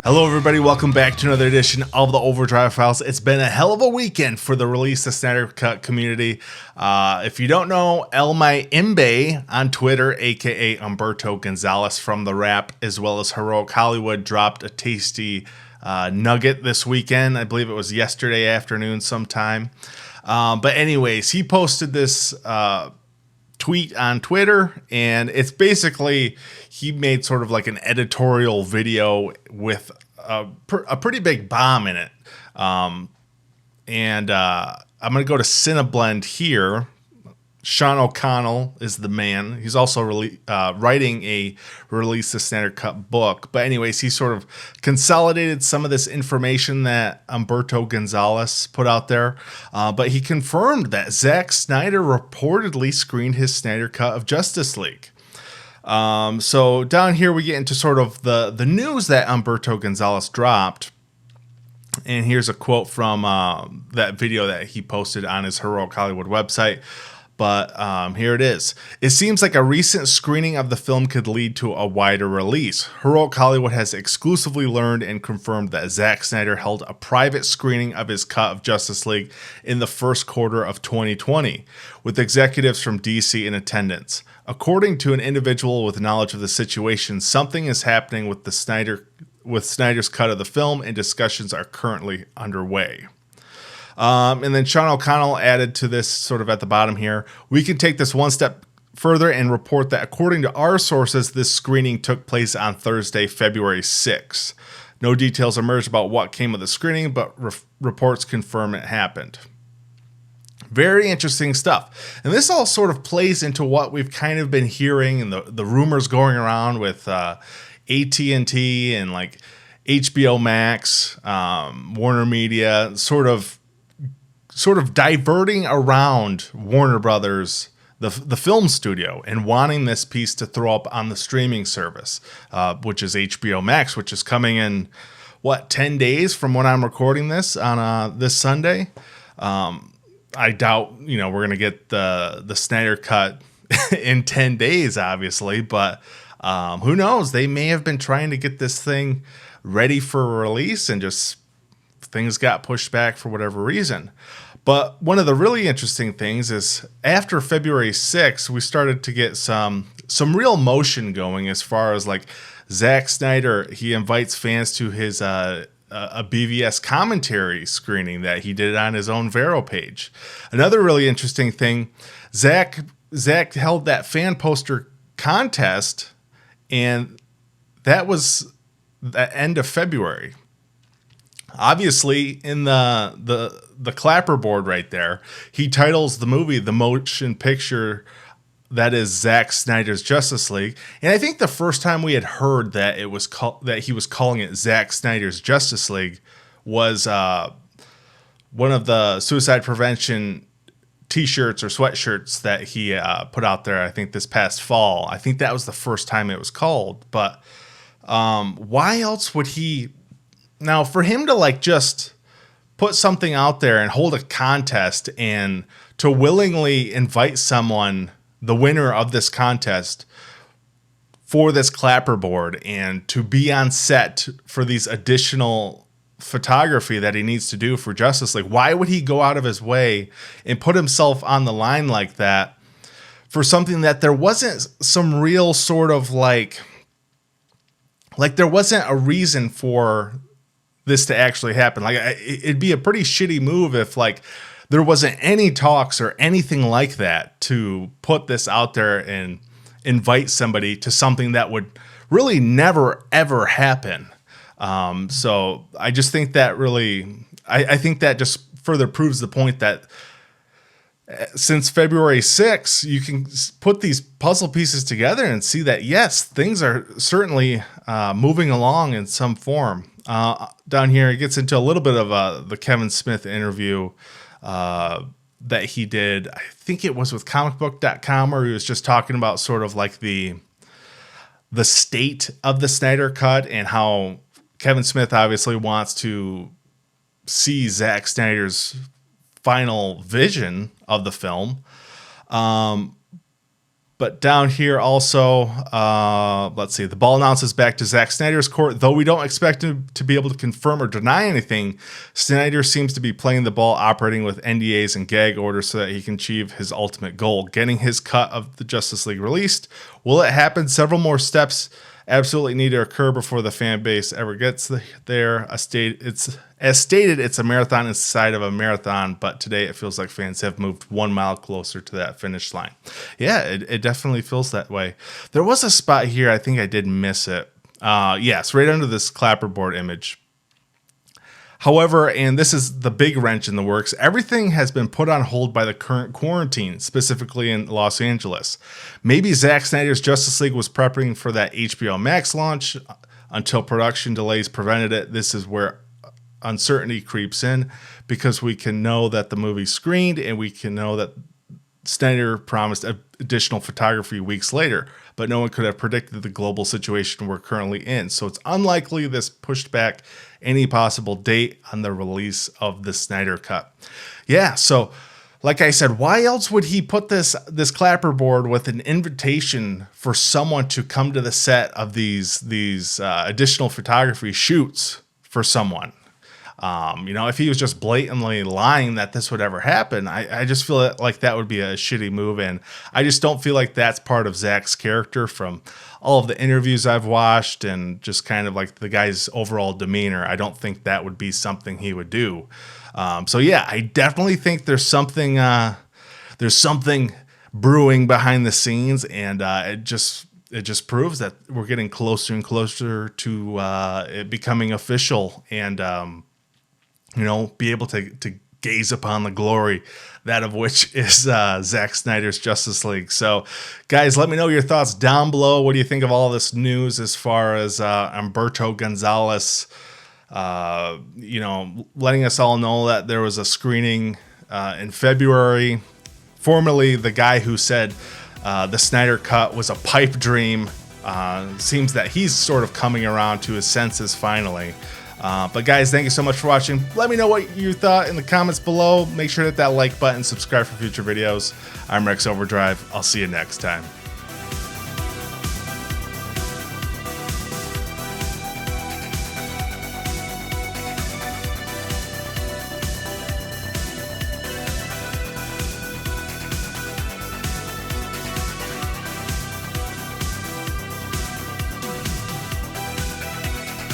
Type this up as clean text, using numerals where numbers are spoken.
Hello everybody, welcome back to another edition of the Overdrive Files. It's been a hell of a weekend for the Release the Snyder Cut community. If you don't know, Elmy Imbe on Twitter, aka Humberto Gonzalez from The Wrap, as well as Heroic Hollywood, dropped a tasty nugget this weekend. I believe it was yesterday afternoon sometime. But anyways, he posted this tweet on Twitter, and it's basically he made sort of like an editorial video with a pretty big bomb in it. I'm going to go to Cineblend here. Sean O'Connell is the man. He's also writing a Release the Snyder Cut book. But anyways, he sort of consolidated some of this information that Humberto Gonzalez put out there. But he confirmed that Zack Snyder reportedly screened his Snyder Cut of Justice League. So down here we get into sort of the news that Humberto Gonzalez dropped. And here's a quote from that video that he posted on his Heroic Hollywood website. But here it is. It seems like a recent screening of the film could lead to a wider release. Heroic Hollywood has exclusively learned and confirmed that Zack Snyder held a private screening of his cut of Justice League in the first quarter of 2020, with executives from DC in attendance. According to an individual with knowledge of the situation, something is happening with Snyder's cut of the film, and discussions are currently underway. And then Sean O'Connell added to this sort of at the bottom here. We can take this one step further and report that according to our sources, this screening took place on Thursday, February 6th. No details emerged about what came of the screening, but reports confirm it happened. Very interesting stuff. And this all sort of plays into what we've kind of been hearing and the rumors going around with AT&T and like HBO Max, Warner Media, sort of diverting around Warner Brothers, the film studio, and wanting this piece to throw up on the streaming service, which is HBO Max, which is coming in, 10 days from when I'm recording this on this Sunday. I doubt, we're going to get the Snyder Cut in 10 days, obviously, but who knows? They may have been trying to get this thing ready for release and just things got pushed back for whatever reason. But one of the really interesting things is after February 6th, we started to get some real motion going as far as like Zack Snyder. He invites fans to his a BVS commentary screening that he did on his own Vero page. Another really interesting thing, Zack held that fan poster contest, and that was the end of February. Obviously, in the clapperboard right there, he titles the movie the motion picture that is Zack Snyder's Justice League. And I think the first time we had heard that it was that he was calling it Zack Snyder's Justice League was one of the suicide prevention T-shirts or sweatshirts that he put out there. I think this past fall. I think that was the first time it was called. But why else would he? Now, for him to like just put something out there and hold a contest and to willingly invite someone, the winner of this contest, for this clapperboard and to be on set for these additional photography that he needs to do for Justice League, why would he go out of his way and put himself on the line like that for something that there wasn't some real sort of like there wasn't a reason for this to actually happen? Like, it'd be a pretty shitty move if like there wasn't any talks or anything like that to put this out there and invite somebody to something that would really never ever happen. So I just think that really, I think that just further proves the point that since February 6th, you can put these puzzle pieces together and see that, yes, things are certainly moving along in some form. Down here, it gets into a little bit of the Kevin Smith interview that he did. I think it was with comicbook.com, where he was just talking about sort of like the state of the Snyder Cut and how Kevin Smith obviously wants to see Zack Snyder's final vision of the film. But down here also, let's see, the ball announces back to Zack Snyder's court. Though we don't expect him to be able to confirm or deny anything, Snyder seems to be playing the ball, operating with NDAs and gag orders so that he can achieve his ultimate goal, getting his cut of the Justice League released. Will it happen? Several more steps absolutely need to occur before the fan base ever gets there. As stated, it's a marathon inside of a marathon, but today it feels like fans have moved 1 mile closer to that finish line. Yeah, it definitely feels that way. There was a spot here, I think I did miss it. Yes, right under this clapperboard image. However, and this is the big wrench in the works, everything has been put on hold by the current quarantine, specifically in Los Angeles. Maybe Zack Snyder's Justice League was prepping for that HBO Max launch until production delays prevented it. This is where uncertainty creeps in, because we can know that the movie's screened and we can know that Snyder promised additional photography weeks later, but no one could have predicted the global situation we're currently in. So it's unlikely this pushed back any possible date on the release of the Snyder Cut. Yeah, so like I said, why else would he put this clapperboard with an invitation for someone to come to the set of these additional photography shoots for someone? If he was just blatantly lying that this would ever happen, I just feel like that would be a shitty move. And I just don't feel like that's part of Zack's character from all of the interviews I've watched and just kind of like the guy's overall demeanor. I don't think that would be something he would do. So yeah, I definitely think there's something brewing behind the scenes, and it just proves that we're getting closer and closer to it becoming official, and be able to gaze upon the glory, that of which is Zack Snyder's Justice League. So, guys, let me know your thoughts down below. What do you think of all this news as far as Humberto Gonzalez, letting us all know that there was a screening in February. Formerly, the guy who said the Snyder Cut was a pipe dream. Seems that he's sort of coming around to his senses finally. But guys, thank you so much for watching. Let me know what you thought in the comments below. Make sure to hit that like button, subscribe for future videos. I'm Rex Overdrive. I'll see you next time.